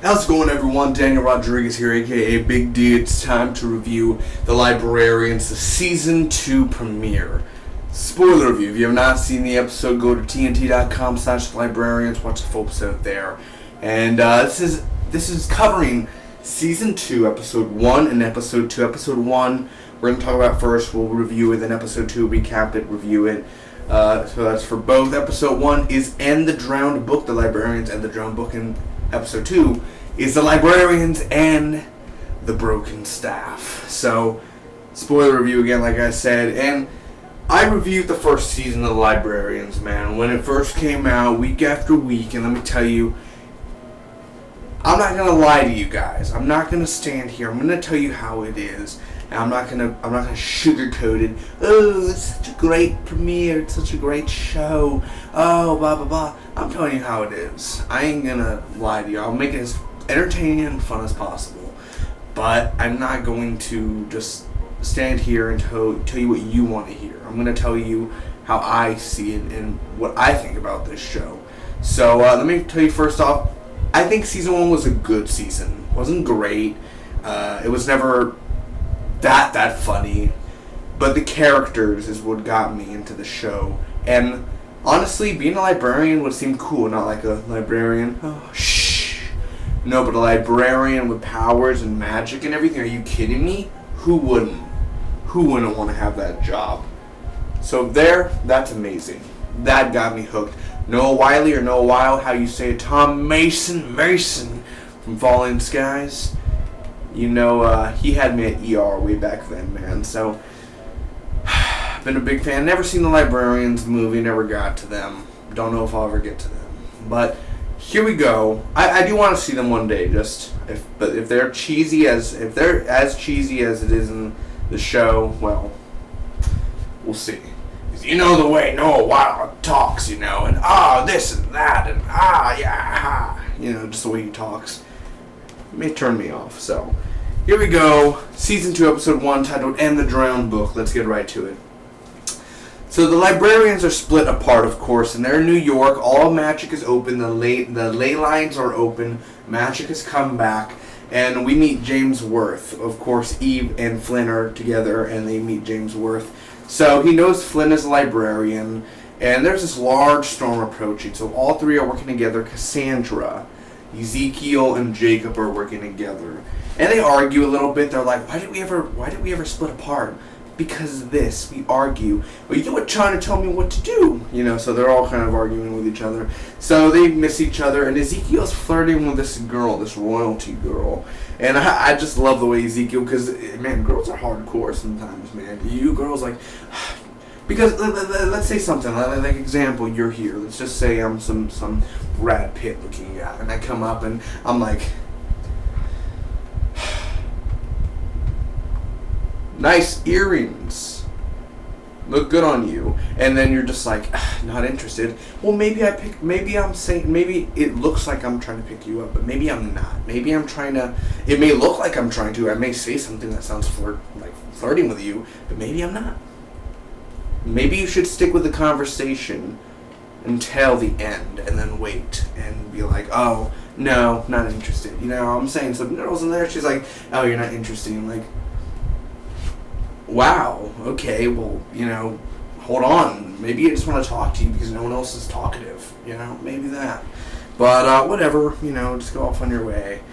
How's it going, everyone? Daniel Rodriguez here, aka Big D. It's time to review The Librarians, the Season 2 premiere. Spoiler review. If you have not seen the episode, go to tnt.com/librarians, watch the full episode there. And this is covering Season 2, Episode 1 and Episode 2. Episode 1, we're going to talk about first. We'll review it, then Episode 2, recap it, review it. So that's for both. Episode 1 is And the Drowned Book, The Librarians and the Drowned Book, and Episode 2 is The Librarians and the Broken Staff. So, spoiler review again, like I said, and I reviewed the first season of The Librarians, man, when it first came out, week after week, and let me tell you, I'm not gonna lie to you guys. I'm not gonna stand here. I'm gonna tell you how it is. And I'm not gonna sugarcoat it. Oh, it's such a great premiere. It's such a great show. Oh, blah blah blah. I'm telling you how it is. I ain't gonna lie to you. I'll make it as entertaining and fun as possible. But I'm not going to just stand here and tell you what you want to hear. I'm gonna tell you how I see it and what I think about this show. So let me tell you first off. I think season 1 was a good season. It wasn't great. It was never that funny, but the characters is what got me into the show. And honestly, being a librarian would seem cool, not like a librarian. Oh, shh. No, but a librarian with powers and magic and everything. Are you kidding me? Who wouldn't? Who wouldn't want to have that job? So that's amazing. That got me hooked. Noah Wiley or Noah Wild, how you say it, Tom Mason from Falling Skies. You know, he had me at ER way back then, man. So, been a big fan. Never seen the Librarians movie, never got to them. Don't know if I'll ever get to them. But here we go. I do want to see them one day. But if they're as cheesy as it is in the show, well, we'll see. You know the way Noah Wild talks, you know, and this and that, and yeah, you know, just the way he talks. It may turn me off. So, here we go. Season 2, Episode 1, titled And the Drowned Book. Let's get right to it. So, the Librarians are split apart, of course, and they're in New York. All magic is open. The ley lines are open. Magic has come back. And we meet James Worth. Of course, Eve and Flynn are together, and they meet James Worth. So, he knows Flynn is a librarian, and there's this large storm approaching. So, all three are working together. Cassandra, Ezekiel, and Jacob are working together, and they argue a little bit. They're like, why did we ever split apart? Because of this, we argue. Well, you were trying to tell me what to do, you know. So they're all kind of arguing with each other. So they miss each other, and Ezekiel's flirting with this girl, this royalty girl, and I just love the way Ezekiel, because man, girls are hardcore sometimes, man. You girls like. Because let's say something, like example, you're here. Let's just say I'm some Brad Pitt looking guy, and I come up and I'm like, nice earrings, look good on you, and then you're just like, not interested. Well, maybe it looks like I'm trying to pick you up, but maybe I'm not. Maybe I'm trying to. It may look like I'm trying to. I may say something that sounds flirting with you, but maybe I'm not. Maybe you should stick with the conversation until the end and then wait and be like, oh, no, not interested. You know, I'm saying some girls in there, she's like, oh, you're not interested. I'm like, wow, okay, well, you know, hold on. Maybe I just want to talk to you because no one else is talkative. You know, maybe that. But whatever, you know, just go off on your way,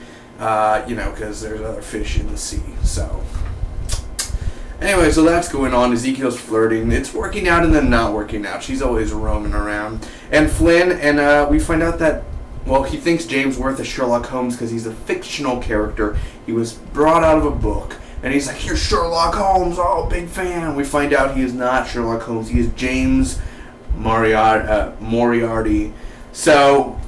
you know, because there's other fish in the sea, so. Anyway, so that's going on. Ezekiel's flirting. It's working out and then not working out. She's always roaming around. And Flynn, and we find out that, well, he thinks James Worth is Sherlock Holmes because he's a fictional character. He was brought out of a book. And he's like, you're Sherlock Holmes. Oh, big fan. We find out he is not Sherlock Holmes. He is James Moriarty. So,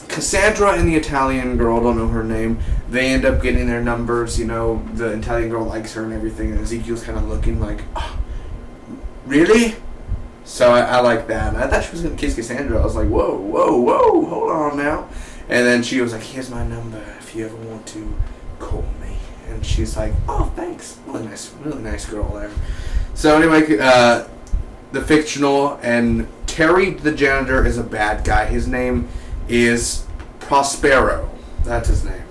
Cassandra and the Italian girl, don't know her name, they end up getting their numbers. You know, the Italian girl likes her and everything, and Ezekiel's kind of looking like, oh, really? So I like that. And I thought she was going to kiss Cassandra. I was like, whoa, hold on now. And then she was like, here's my number if you ever want to call me. And she's like, oh, thanks. Really nice girl there. So anyway, the fictional, and Terry the janitor is a bad guy. His name is Prospero. That's his name.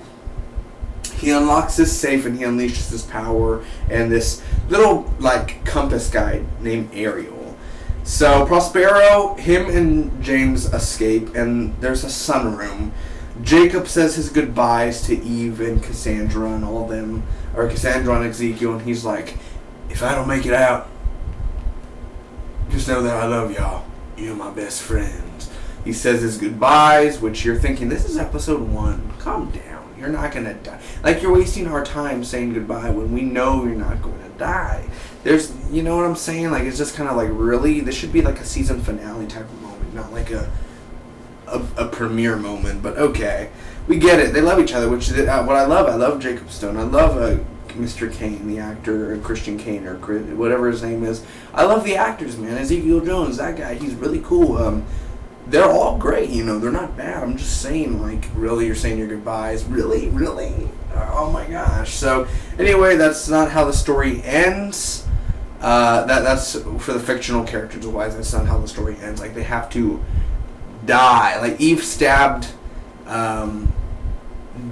He unlocks this safe and he unleashes his power and this little, like, compass guy named Ariel. So Prospero, him and James escape, and there's a sunroom. Jacob says his goodbyes to Eve and Cassandra and all them, or Cassandra and Ezekiel, and he's like, if I don't make it out, just know that I love y'all. You're my best friends. He says his goodbyes, which you're thinking, this is episode 1. Calm down. You're not going to die. Like, you're wasting our time saying goodbye when we know you're not going to die. There's, you know what I'm saying? Like, it's just kind of like, really? This should be like a season finale type of moment, not like a premiere moment. But okay, we get it. They love each other, which is what I love Jacob Stone. I love Mr. Kane, the actor, or Christian Kane, or whatever his name is. I love the actors, man. Ezekiel Jones, that guy, he's really cool. They're all great, you know. They're not bad. I'm just saying, like, really, you're saying your goodbyes? Really? Oh my gosh. So, anyway, that's not how the story ends. That's for the fictional characters wise. That's not how the story ends. Like, they have to die. Like, Eve stabbed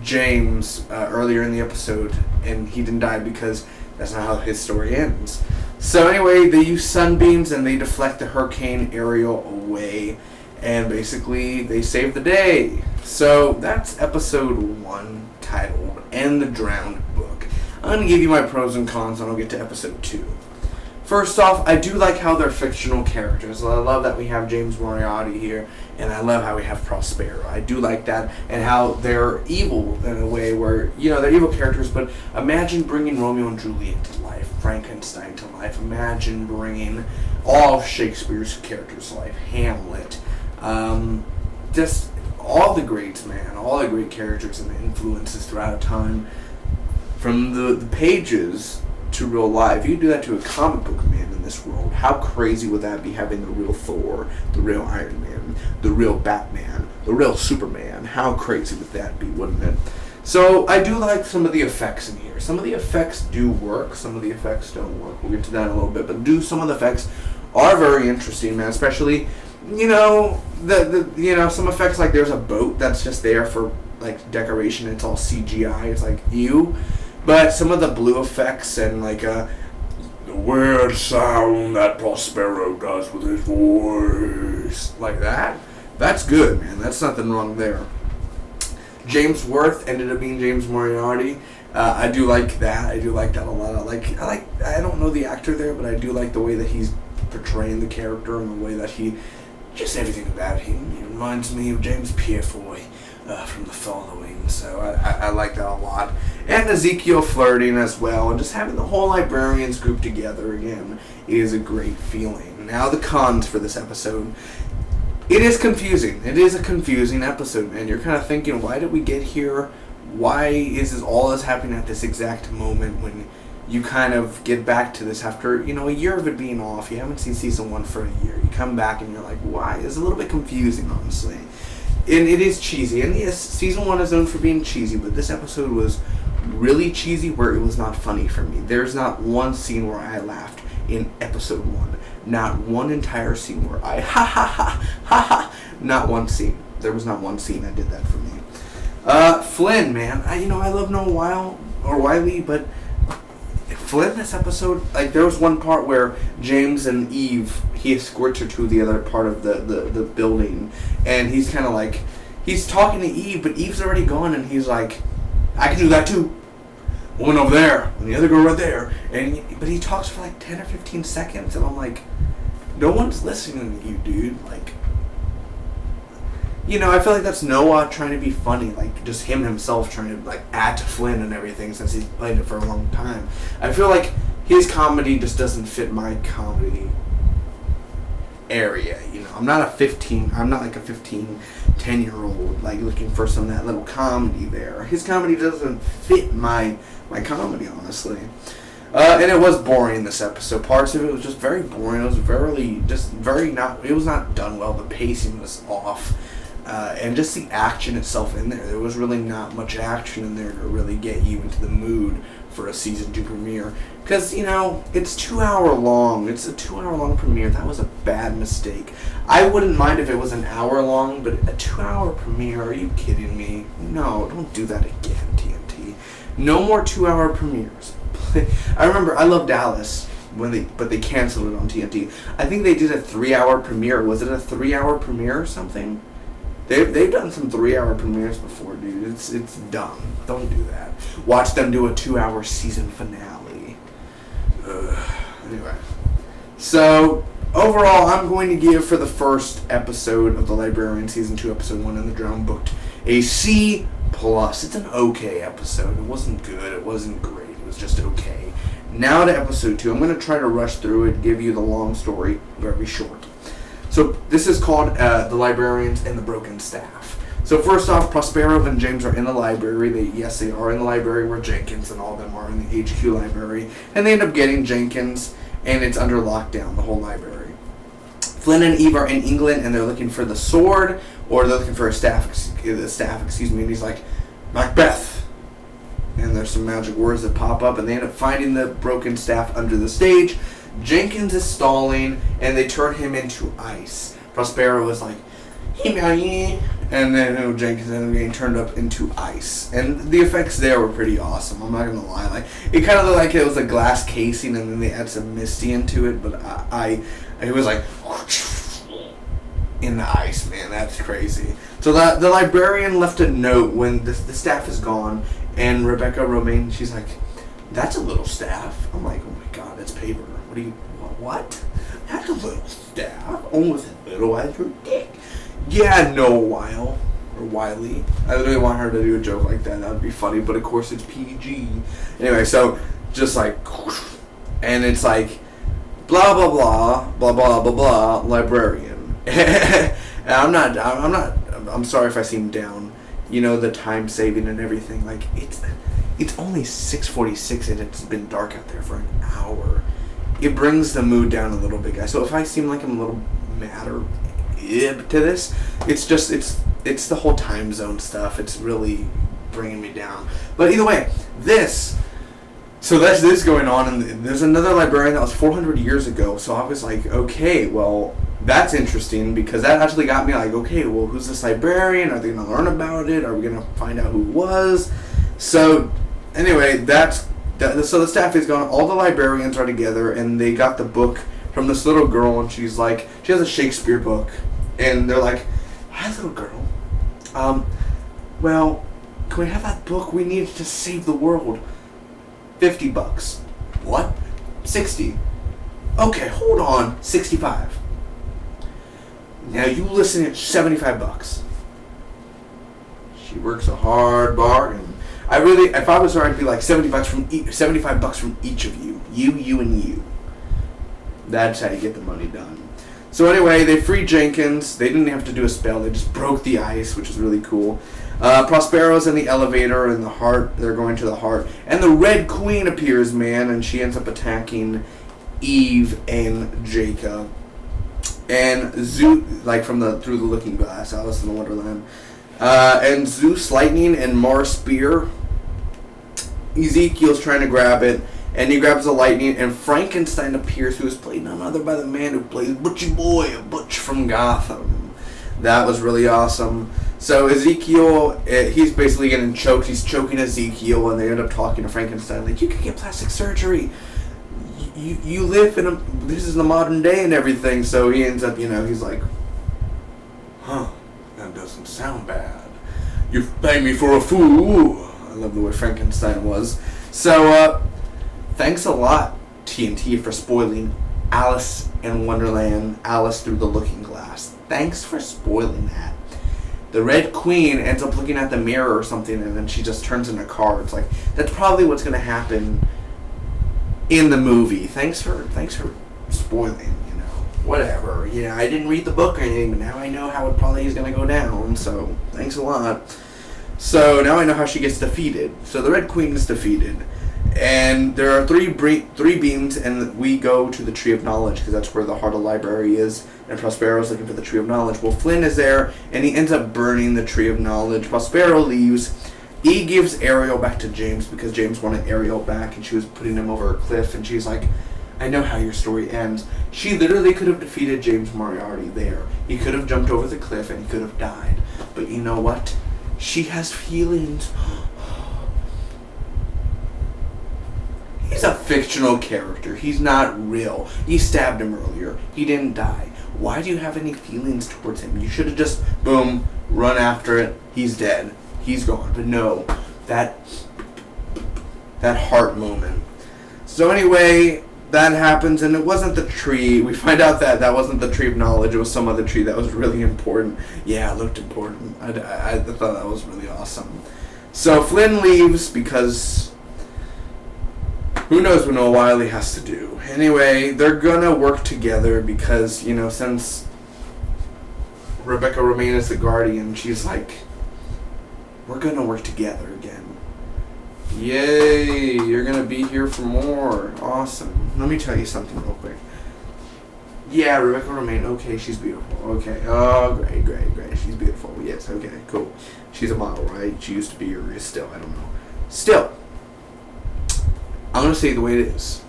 James earlier in the episode, and he didn't die because that's not how his story ends. So anyway, they use sunbeams and they deflect the Hurricane Ariel away, and basically they save the day. So that's episode 1, titled "And the Drowned Book." I'm going to give you my pros and cons, and I'll get to episode 2. First off, I do like how they're fictional characters. I love that we have James Moriarty here, and I love how we have Prospero. I do like that, and how they're evil in a way where, you know, they're evil characters, but imagine bringing Romeo and Juliet to life, Frankenstein to life. Imagine bringing all of Shakespeare's characters to life, Hamlet. Just all the greats, man, all the great characters and the influences throughout time. From the pages to real life. You do that to a comic book man in this world. How crazy would that be, having the real Thor, the real Iron Man, the real Batman, the real Superman? How crazy would that be, wouldn't it? So I do like some of the effects in here. Some of the effects do work, some of the effects don't work. We'll get to that in a little bit, but some of the effects are very interesting, man. Especially, you know, some effects, like there's a boat that's just there for like decoration. It's all CGI. It's like, ew. But some of the blue effects and like the weird sound that Prospero does with his voice, like that's good, man. That's nothing wrong there. James Worth ended up being James Moriarty. I do like that. I do like that a lot. I don't know the actor there, but I do like the way that he's portraying the character and the way that he, just everything about him. He reminds me of James Purefoy from The Following. So I like that a lot. And Ezekiel flirting as well, and just having the whole Librarians group together again is a great feeling. Now the cons for this episode. It is confusing. It is a confusing episode, man. You're kind of thinking, why did we get here? Why is this all this happening at this exact moment when you kind of get back to this after, you know, a year of it being off? You haven't seen season 1 for a year. You come back and you're like, why? It's a little bit confusing, honestly. And it is cheesy. And yes, season 1 is known for being cheesy, but this episode was really cheesy where it was not funny for me. There's not one scene where I laughed in episode 1. Not one entire scene where I ha ha ha ha ha. Not one scene. There was not one scene that did that for me. Flynn, man. I love Noah Wiley, but Flynn, this episode, like, there was one part where James and Eve, he escorts her to the other part of the building, and he's kind of like, he's talking to Eve, but Eve's already gone, and he's like, I can do that too. Woman over there, and the other girl right there. But he talks for like 10 or 15 seconds, and I'm like, no one's listening to you, dude. Like, you know, I feel like that's Noah trying to be funny, like just himself trying to like add to Flynn and everything since he's played it for a long time. I feel like his comedy just doesn't fit my comedy area, you know. I'm not like a 10-year-old like looking for some of that little comedy there. His comedy doesn't fit my comedy, honestly. And it was boring, this episode. Parts of it was just very boring. It was it was not done well. The pacing was off. and just the action itself in there. There was really not much action in there to really get you into the mood for a season 2 premiere. Because, it's 2 hour long. It's a 2 hour long premiere. That was a bad mistake. I wouldn't mind if it was an hour long, but a 2 hour premiere, are you kidding me? No, don't do that again, TNT. No more 2 hour premieres. I remember, I loved Dallas, but they canceled it on TNT. I think they did a 3 hour premiere. Was it a 3 hour premiere or something? They've done some 3 hour premieres before, dude. It's dumb. Don't do that. Watch them do a 2 hour season finale. Anyway. So, overall, I'm going to give, for the first episode of The Librarian Season 2, Episode 1 in the Drown Booked, a C+. It's an okay episode. It wasn't good. It wasn't great. It was just okay. Now to Episode 2. I'm going to try to rush through it, give you the long story very short. So this is called The Librarians and the Broken Staff. So first off, Prospero and James are in the library. They are in the library where Jenkins and all of them are in the HQ library. And they end up getting Jenkins, and it's under lockdown, the whole library. Flynn and Eve are in England, and they're looking for the sword, or they're looking for the staff, and he's like, Macbeth. And there's some magic words that pop up, and they end up finding the broken staff under the stage. Jenkins is stalling, and they turn him into ice. Prospero is like, and then Jenkins ended up getting turned up into ice. And the effects there were pretty awesome, I'm not going to lie. Like, it kind of looked like it was a glass casing, and then they add some Misty into it, but it was like, in the ice, man, that's crazy. So the librarian left a note when the staff is gone, and Rebecca Romaine, she's like, that's a little staff. I'm like, oh my god, that's paper. What? That's a little staff, almost as little as your dick. Yeah, no, Wiley. I literally want her to do a joke like that. That would be funny, but of course it's PG. Anyway, so just like, and it's like, blah blah blah, blah blah blah blah, librarian. And I'm sorry if I seem down. The time saving and everything. Like it's only 6:46 and it's been dark out there for an hour. It brings the mood down a little bit, guys. So if I seem like I'm a little mad or to this, it's the whole time zone stuff. It's really bringing me down. But either way, that's going on, and there's another librarian that was 400 years ago. So I was like, okay, well, that's interesting, because that actually got me like, okay, well, who's this librarian? Are they going to learn about it? Are we going to find out who it was? So anyway, so the staff is gone. All the librarians are together, and they got the book from this little girl, and she has a Shakespeare book, and they're like, hi, little girl. Well, can we have that book? We need it to save the world. $50. What? 60. Okay, hold on. 65. Now you listen at $75. She works a hard bargain. If I was her, I'd be like $75 from each of you. You, and you. That's how you get the money done. So anyway, they freed Jenkins. They didn't have to do a spell. They just broke the ice, which is really cool. Prospero's in the elevator in the heart. They're going to the heart. And the Red Queen appears, man, and she ends up attacking Eve and Jacob. And Zeus, through the looking glass, Alice in the Wonderland. And Zeus Lightning and Mars Spear. Ezekiel's trying to grab it, and he grabs the lightning, and Frankenstein appears, who is played none other by the man who plays Butchie Boy, Butch from Gotham. That was really awesome. So Ezekiel, he's basically getting choked. He's choking Ezekiel, and they end up talking to Frankenstein, like, you could get plastic surgery. You live this is the modern day and everything. So he ends up, he's like, that doesn't sound bad. You pay me for a fool. I love the way Frankenstein was. So, thanks a lot, TNT, for spoiling Alice in Wonderland, Alice Through the Looking Glass. Thanks for spoiling that. The Red Queen ends up looking at the mirror or something, and then she just turns into a car. It's like, that's probably what's going to happen in the movie. Thanks for spoiling, whatever. I didn't read the book or anything, but now I know how it probably is going to go down, so thanks a lot. So now I know how she gets defeated. So the Red Queen is defeated, and there are three beams, and we go to the Tree of Knowledge, because that's where the heart of the library is. and Prospero's looking for the Tree of Knowledge. Well, Flynn is there, and he ends up burning the Tree of Knowledge. Prospero leaves. E gives Ariel back to James because James wanted Ariel back, and she was putting him over a cliff, and she's like, I know how your story ends. She literally could have defeated James Moriarty there. He could have jumped over the cliff, and he could have died. But you know what? She has feelings. He's a fictional character. He's not real. You stabbed him earlier. He didn't die. Why do you have any feelings towards him? You should have just, boom, run after it. He's dead. He's gone. But no, that heart moment. So anyway, that happens, and it wasn't the tree. We find out that wasn't the Tree of Knowledge. It was some other tree that was really important. Yeah, it looked important. I thought that was really awesome. So Flynn leaves because who knows what Noah Wiley has to do. Anyway, they're gonna work together because, you know, since Rebecca Romaine is the Guardian, she's like, we're gonna work together again. Yay, you're gonna be here for more. Awesome. Let me tell you something real quick. Yeah, Rebecca Romaine, okay, she's beautiful. Okay, oh, great. She's beautiful. Yes, okay, cool. She's a model, right? She used to be, or is still, I don't know. Still, I'm gonna say it the way it is.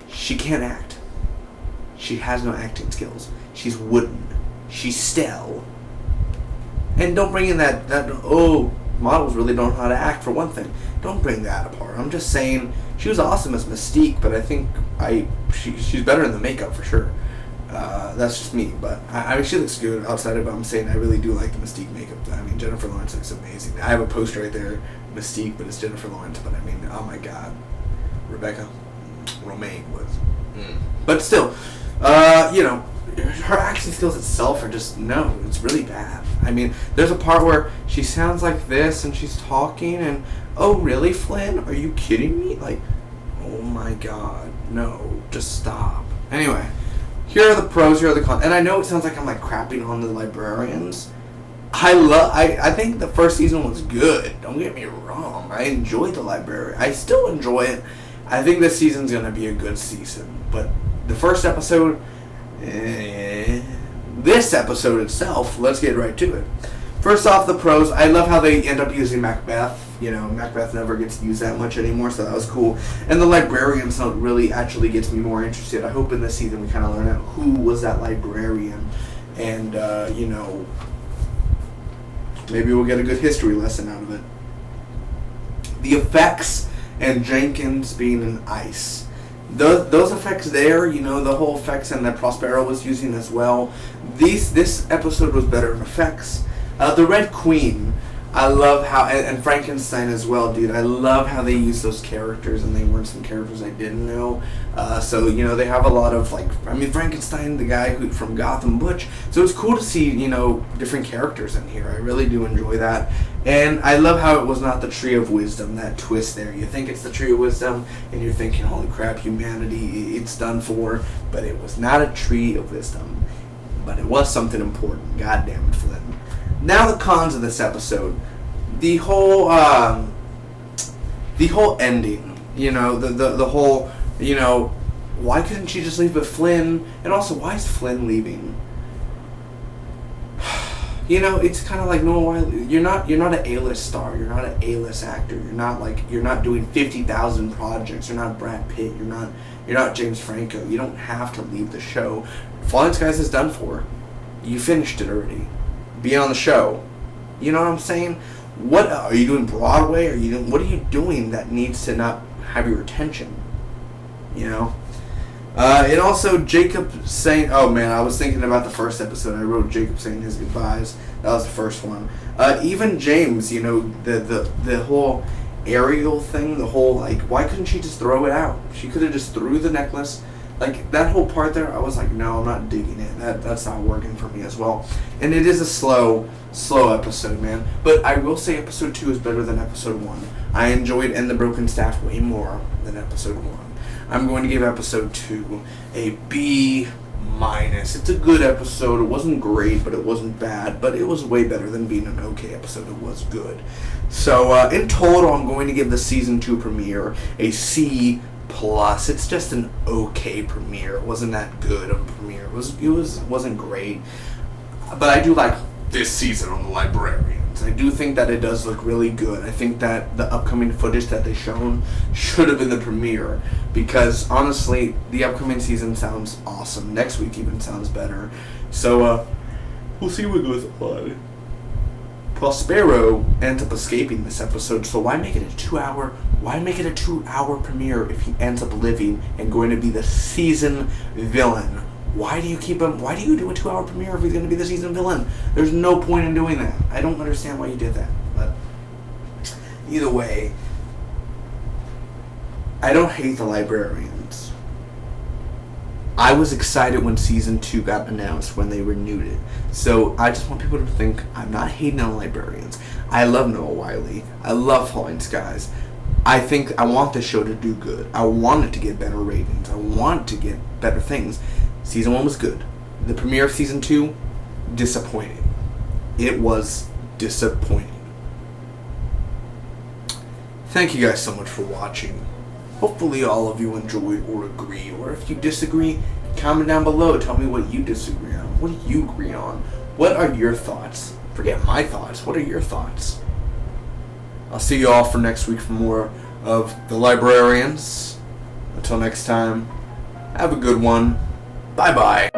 She can't act. She has no acting skills. She's wooden. She's stale. And don't bring in that models really don't know how to act, for one thing. Don't bring that apart. I'm just saying, she was awesome as Mystique, but I think she's better in the makeup for sure. That's just me, but I mean, she looks good outside of it. I'm saying I really do like the Mystique makeup. I mean, Jennifer Lawrence looks amazing. I have a poster right there, Mystique, but it's Jennifer Lawrence. But I mean, oh my God, Rebecca Romaine was. But still, you know, her acting skills itself are just, no, it's really bad. I mean, there's a part where she sounds like this and she's talking and, oh really, Flynn? Are you kidding me? Like, oh my God, no, just stop. Anyway, here are the pros, here are the cons. And I know it sounds like I'm like crapping on the Librarians. I think the first season was good. Don't get me wrong. I enjoyed the Librarian. I still enjoy it. I think this season's going to be a good season. But the first episode, this episode itself, let's get right to it. First off, the pros. I love how they end up using Macbeth. You know, Macbeth never gets used that much anymore, so that was cool. And the Librarians really actually gets me more interested. I hope in this season we kind of learn out who was that librarian. And, you know, maybe we'll get a good history lesson out of it. The effects and Jenkins being in ice. Those effects there, you know, the whole effects and that Prospero was using as well. This episode was better in effects. The Red Queen, I love how, and Frankenstein as well, dude. I love how they use those characters, and they weren't some characters I didn't know. So, you know, they have a lot of, like, I mean, Frankenstein, the guy from Gotham, Butch. So it's cool to see, you know, different characters in here. I really do enjoy that. And I love how it was not the Tree of Wisdom, that twist there. You think it's the Tree of Wisdom, and you're thinking, holy crap, humanity, it's done for. But it was not a Tree of Wisdom. But it was something important. God damn it, Flynn. Now the cons of this episode. The whole ending. You know, the whole, you know, why couldn't she just leave with Flynn? And also, why is Flynn leaving? You know, it's kind of like Noah Wiley. You're not an A-list star. You're not an A-list actor. You're not doing 50,000 projects. You're not Brad Pitt. You're not James Franco. You don't have to leave the show. Falling Skies is done for. You finished it already. Be on the show. You know what I'm saying? What are you doing? Broadway? What are you doing that needs to not have your attention? You know. And also Jacob saying, oh man, I was thinking about the first episode. I wrote Jacob saying his goodbyes. That was the first one. Even James, you know, the whole Ariel thing, the whole, like, why couldn't she just throw it out? She could have just threw the necklace. Like, that whole part there, I was like, no, I'm not digging it. That's not working for me as well. And it is a slow episode, man. But I will say episode 2 is better than episode 1. I enjoyed And the Broken Staff way more than episode 1. I'm going to give episode 2 a B-. It's a good episode. It wasn't great, but it wasn't bad. But it was way better than being an okay episode. It was good. So, in total, I'm going to give the season 2 premiere a C+. plus. It's just an okay premiere. It wasn't that good of a premiere. Wasn't great. But I do like this season on the Librarians. I do think that it does look really good. I think that the upcoming footage that they've shown should have been the premiere, because honestly, the upcoming season sounds awesome. Next week even sounds better. So we'll see what goes on. Prospero ends up escaping this episode, so why make it a 2-hour? Why make it a 2-hour premiere if he ends up living and going to be the season villain? Why do you keep him? Why do you do a 2-hour premiere if he's going to be the season villain? There's no point in doing that. I don't understand why you did that. But either way, I don't hate the Librarians. I was excited when season 2 got announced, when they renewed it. So I just want people to think I'm not hating on the Librarians. I love Noah Wiley. I love Falling Skies. I want this show to do good. I want it to get better ratings. I want it to get better things. Season 1 was good. The premiere of season 2, disappointing. It was disappointing. Thank you guys so much for watching. Hopefully all of you enjoyed or agree, or if you disagree, comment down below. Tell me what you disagree on. What do you agree on? What are your thoughts? Forget my thoughts. What are your thoughts? I'll see you all for next week for more of The Librarians. Until next time, have a good one. Bye-bye.